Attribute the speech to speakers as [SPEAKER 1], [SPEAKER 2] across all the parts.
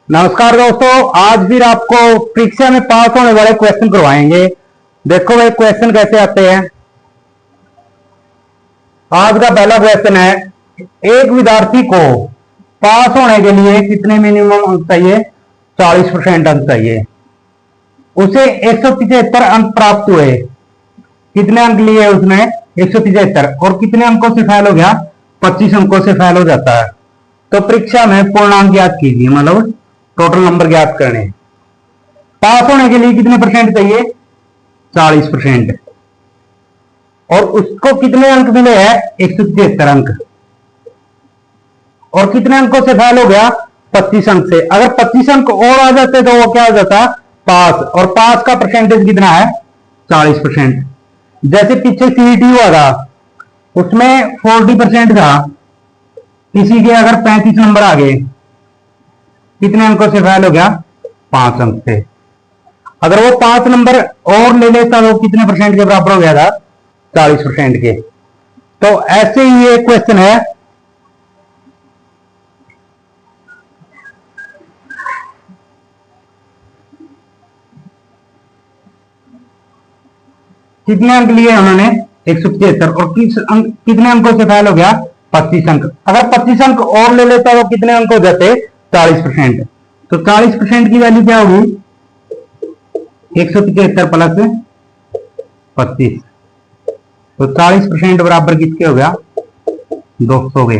[SPEAKER 1] नमस्कार दोस्तों, आज फिर आपको परीक्षा में पास होने वाले क्वेश्चन करवाएंगे। देखो भाई क्वेश्चन कैसे आते हैं। आज का पहला क्वेश्चन है, एक विद्यार्थी को पास होने के लिए कितने मिनिमम अंक चाहिए? 40% अंक चाहिए। उसे 173 अंक प्राप्त हुए। कितने अंक लिए उसने? 173। और कितने अंकों से फेल हो गया? 25 अंकों से फेल हो जाता है। तो परीक्षा में पूर्णांक ज्ञात कीजिए, मतलब टोटल नंबर ज्ञात करने। पास होने के लिए कितने परसेंट चाहिए? 40%। और उसको कितने अंक मिले हैं? 173 अंक। और कितने अंकों से फेल हो गया? 25 अंक से। अगर 25 अंक और आ जाते तो वो क्या हो जाता? पास। और पास का परसेंटेज कितना है? 40%। जैसे पीछे सीईटी हुआ था, उसमें 40% था, किसी के अगर 35 नंबर आ गए, कितने अंकों से फेल हो गया? 5 अंक से। अगर वो 5 नंबर और ले लेता तो कितने परसेंट के बराबर हो गया था? 40% के। तो ऐसे ही ये क्वेश्चन है। कितने अंक लिए उन्होंने? 173। और कितने अंकों से फेल हो गया? 25 अंक। अगर 25 अंक और ले लेता तो कितने अंक हो जाते? 40%। तो 40% की वैल्यू क्या होगी? 173 प्लस 25। तो 40% बराबर किसके हो गया? 200 के।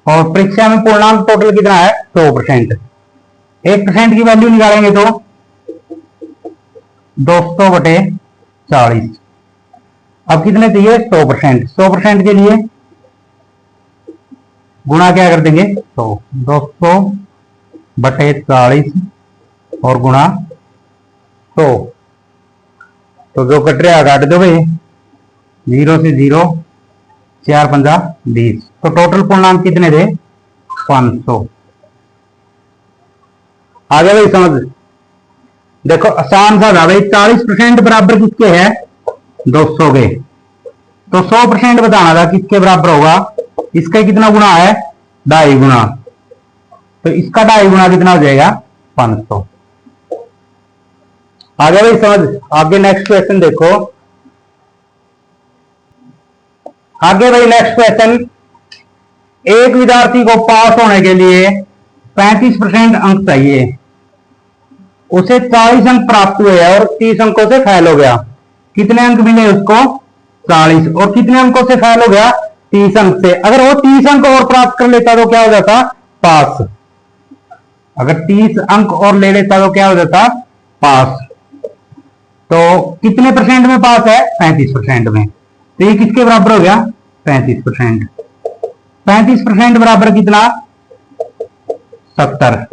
[SPEAKER 1] और परीक्षा में पूर्णांक टोटल कितना है? 100%। 1% की वैल्यू निकालेंगे तो 200/40। अब कितने चाहिए? 100%। 100% के लिए गुणा क्या कर देंगे? 100। 200/40 और गुणा 100। तो जो कट रहा काट दो भाई, 0 से 0, 4 पंजा 20। तो टोटल पूर्णांक कितने थे? 500। आगे भाई समझ। देखो आसान सा था भाई। 40% बराबर किसके है? 200 के। तो 100% बताना था किसके बराबर होगा। इसका कितना गुना है? 2.5 गुना। तो इसका 2.5 गुना कितना हो जाएगा? 500। आगे भाई समझ। आगे नेक्स्ट क्वेश्चन देखो। आगे भाई नेक्स्ट क्वेश्चन, एक विद्यार्थी को पास होने के लिए 35% अंक चाहिए। उसे 40 अंक प्राप्त हुए और 30 अंकों से फेल हो गया। कितने अंक मिले उसको? 40। और कितने अंकों से फेल हो गया? 30 अंक से। अगर वो 30 अंक और प्राप्त कर लेता तो क्या हो जाता? पास। अगर 30 अंक और ले लेता तो क्या हो जाता? पास। तो कितने परसेंट में पास है? 35% में। तो ये किसके बराबर हो गया? 35%। 35% बराबर कितना? 70।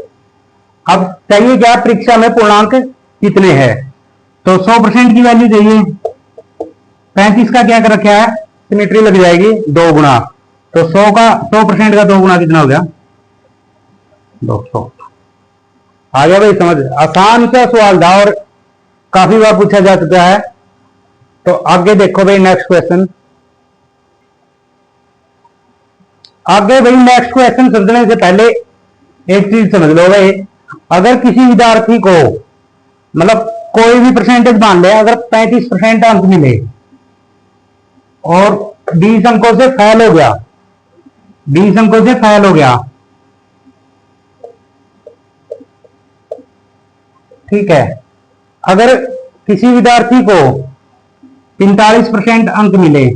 [SPEAKER 1] अब चाहिए क्या? परीक्षा में पूर्णांक कितने हैं? तो 100% की वैल्यू चाहिए। 35 का क्या कर रखा है? सिमेट्री लग जाएगी, 2 गुना। तो 100% का 2 गुना कितना हो गया? 200। आ गया भाई समझ। आसान सा सवाल था और काफी बार पूछा जा चुका है। तो आगे देखो भाई नेक्स्ट क्वेश्चन। आगे भाई नेक्स्ट क्वेश्चन समझने से पहले एक चीज समझ लो भाई। अगर किसी विद्यार्थी को, मतलब कोई भी परसेंटेज मान ले, अगर 35% अंक मिले और 20 अंकों से फेल हो गया, 20 अंकों से फेल हो गया, ठीक है। अगर किसी विद्यार्थी को 45% अंक मिले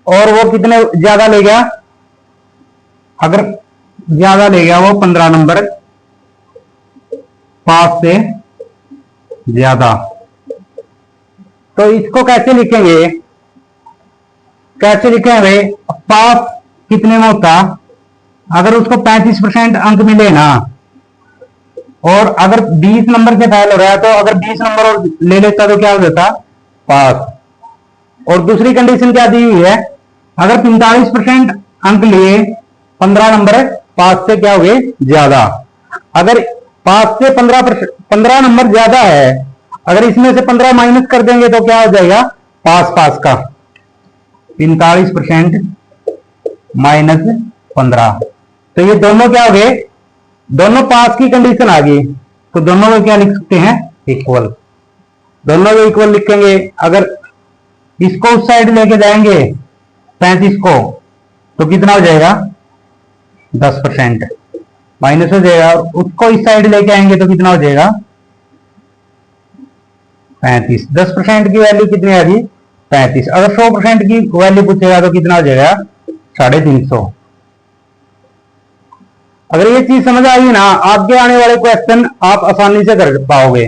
[SPEAKER 1] और वो कितने ज्यादा ले गया? अगर ज्यादा ले गया वो 15 नंबर पास से ज्यादा, तो इसको कैसे लिखेंगे? कैसे लिखेंगे भाई? पास कितने में होता? अगर उसको 35% अंक मिले ना, और अगर 20 नंबर से फेल हो रहा है, तो अगर 20 नंबर और ले लेता तो क्या हो जाता? पास। और दूसरी कंडीशन क्या दी हुई है? अगर 45% अंक लिए, 15 नंबर पास से क्या हो गए? ज्यादा। अगर पास से 15 नंबर ज्यादा है, अगर इसमें से 15 माइनस कर देंगे तो क्या हो जाएगा? पास पास का 45% -15। तो ये दोनों क्या हो गए? दोनों पास की कंडीशन आ गई, तो दोनों को क्या लिख सकते हैं, इक्वल। दोनों को इक्वल लिखेंगे। अगर इसको उस साइड लेके जाएंगे 35 को, तो कितना हो जाएगा, 10% माइनस हो जाएगा। और उसको इस साइड लेके आएंगे तो कितना हो जाएगा, 35। 10% की वैल्यू कितनी आ गई, 35। अगर 100% की वैल्यू पूछेगा तो कितना हो जाएगा, 350। अगर ये चीज समझ आ गई ना, आगे आने वाले क्वेश्चन आप आसानी से कर पाओगे।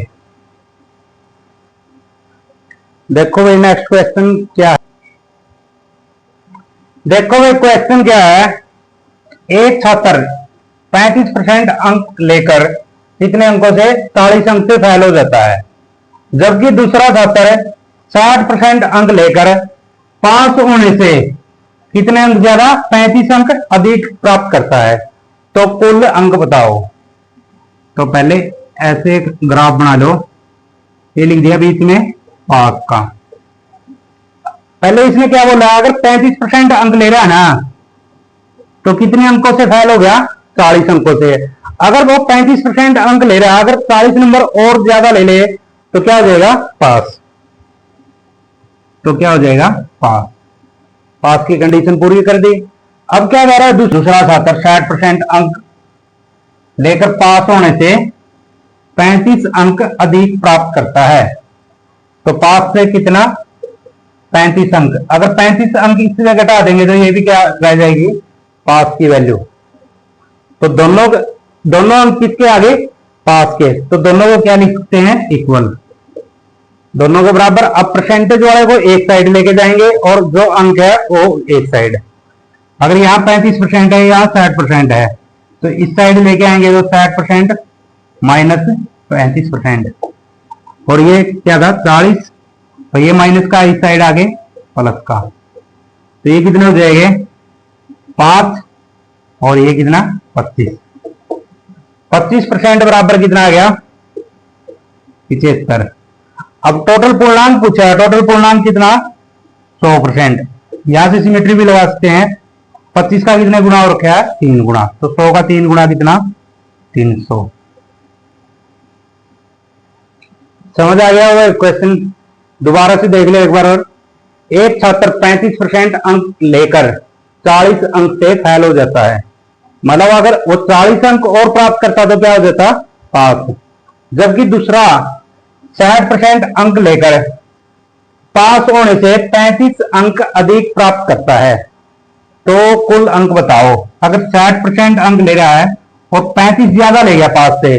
[SPEAKER 1] देखो भाई नेक्स्ट क्वेश्चन क्या है। देखो भाई क्वेश्चन क्या है, एक छात्र 35% अंक लेकर कितने अंकों से 40 अंक से फेल हो जाता है, जबकि दूसरा छात्र 60% अंक लेकर पास होने से कितने अंक ज्यादा, 35 अंक अधिक प्राप्त करता है, तो कुल अंक बताओ। तो पहले ऐसे एक ग्राफ बना लो, ये लिख दिया बीच में पास का। पहले इसने क्या बोला, अगर 35% अंक ले रहा है ना, तो कितने अंकों से फेल हो गया, 40 अंकों से। अगर वो 35% अंक ले रहा है, अगर 40 नंबर और ज्यादा ले ले तो क्या हो जाएगा, पास। तो क्या हो जाएगा, पास। पास की कंडीशन पूरी कर दी। अब क्या कह रहा है, दूसरा छात्र 60% अंक लेकर पास होने से 35 अंक अधिक प्राप्त करता है, तो पास से कितना, 35 अंक। अगर 35 अंक इससे घटा देंगे तो ये भी क्या रह जाएगी, पास की वैल्यू। तो दोनों अंक किसके आगे, पास के। तो दोनों को क्या लिख सकते हैं, इक्वल। दोनों के बराबर। अब परसेंटेज वाले को एक साइड लेके जाएंगे और जो अंक है वो एक साइड। अगर यहाँ 35% है, यहाँ 60% है, तो इस साइड लेके आएंगे तो 60% माइनस 35%। और ये क्या था, 40, तो ये माइनस का इस साइड आगे प्लस का, तो ये कितने हो जाएंगे, 5, और ये कितना, 25। 25% बराबर कितना आ गया, 75। अब टोटल पूर्णांक पूछा है, टोटल पूर्णांक कितना, 100%। यहां से सिमेट्री भी लगा सकते हैं। 25 का कितने गुना हो रखा है, 3 गुना, तो 100 का 3 गुना कितना, 300। समझ आ गया वो क्वेश्चन, दोबारा से देख ले एक बार और। एक छात्र 35% अंक लेकर 40 अंक से फेल हो जाता है, मतलब अगर वो 40 अंक और प्राप्त करता तो क्या हो जाता, पास। जबकि दूसरा 60% अंक लेकर पास होने से 35 अंक अधिक प्राप्त करता है, तो कुल अंक बताओ। अगर 60% अंक ले रहा है और 35 ज्यादा ले गया पास से,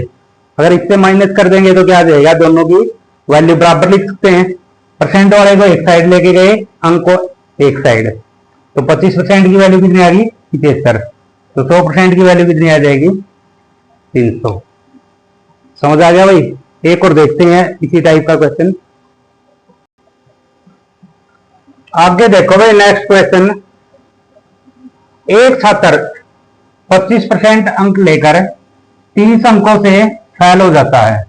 [SPEAKER 1] अगर इससे माइनस कर देंगे तो क्या आ जाएगा, दोनों की वैल्यू बराबर लिख सकते हैं। परसेंट वाले को एक साइड लेके गए, अंक को एक साइड, तो 25% की वैल्यू कितनी आ गई, 75। तो 100% की वैल्यू कितनी आ जाएगी, 300। समझ आ गया भाई। एक और देखते हैं इसी टाइप का क्वेश्चन। आगे देखो भाई नेक्स्ट क्वेश्चन। एक छात्र 25% अंक लेकर 30 अंकों से फेल हो जाता है,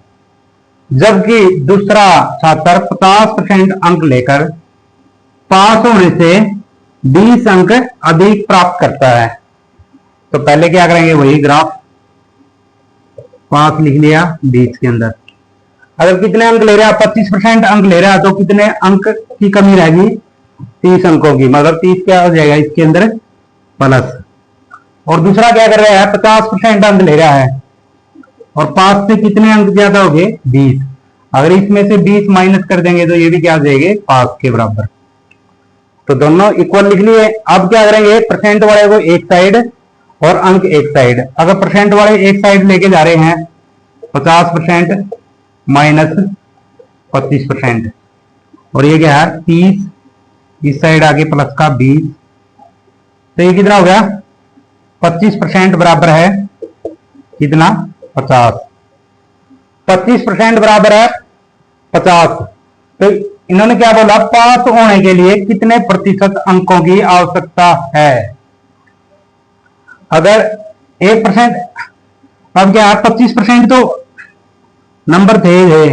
[SPEAKER 1] जबकि दूसरा छात्र 50% अंक लेकर पास होने से 20 अंक अधिक प्राप्त करता है। तो पहले क्या करेंगे, वही ग्राफ, पास लिख लिया 20 के अंदर। अगर कितने अंक ले रहा है, 25% अंक ले रहा है, तो कितने अंक की कमी रहेगी, 30 अंकों की, मतलब 30 क्या हो जाएगा इसके अंदर, प्लस। और दूसरा क्या कर रहा है, 50% अंक ले रहा है और पास से कितने अंक ज्यादा हो गए, 20। अगर इसमें से 20 माइनस कर देंगे तो ये भी क्या हो जाएंगे, पास के बराबर। तो दोनों इक्वल लिख लिए। अब क्या करेंगे, परसेंट वाले को एक साइड और अंक एक साइड। अगर परसेंट वाले एक साइड लेके जा रहे हैं, 50% माइनस 25%, और ये क्या है, 30, इस साइड आगे प्लस का 20, तो ये कितना हो गया, 25% बराबर है कितना, 50। 25% बराबर है 50। तो इन्होंने क्या बोला, पास होने के लिए कितने प्रतिशत अंकों की आवश्यकता है। अगर 1%, अब क्या 25% तो नंबर थे,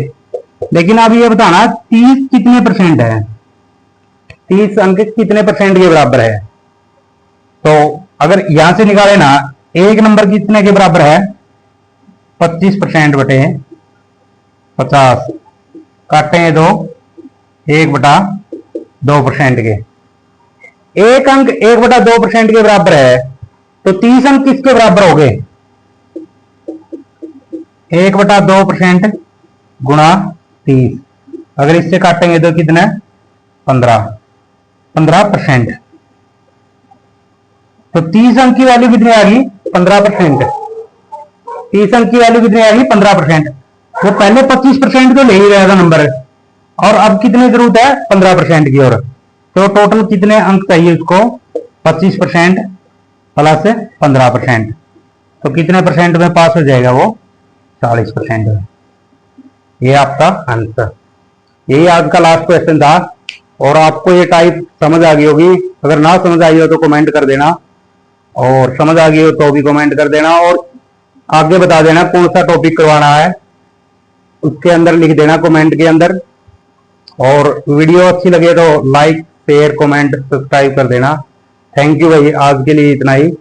[SPEAKER 1] लेकिन अब ये बताना 30 कितने परसेंट है, 30 अंक कितने परसेंट के बराबर है। तो अगर यहां से निकाले ना, एक नंबर कितने के बराबर है, 25% बटे 50, काटेंगे 2, 1/2% के। एक अंक 1/2% के बराबर है, तो 30 अंक किसके बराबर हो गए? 1/2% गुणा 30। अगर इससे काटेंगे तो कितना है? 15%। तो 30 अंक की वैल्यू कितनी आ गई? 15%। 30 अंक की वैल्यू कितनी आ गई? 15%। वो पहले 25% तो ले ही रहा था नंबर, और अब कितनी जरूरत है? 15% की। और तो टोटल कितने अंक चाहिए उसको? 25% प्लस 15%। तो कितने परसेंट में पास हो जाएगा वो? 40% में। ये आपका आंसर। यही आज का लास्ट क्वेश्चन था। और आपको ये टाइप समझ आ गई होगी। अगर ना समझ आई हो तो कमेंट कर देना, और समझ आ गई हो तो भी कमेंट कर देना, और आगे बता देना कौन सा टॉपिक करवाना है, उसके अंदर लिख देना कमेंट के अंदर। और वीडियो अच्छी लगे तो लाइक, शेयर, कमेंट, सब्सक्राइब कर देना। थैंक यू भाई, आज के लिए इतना ही।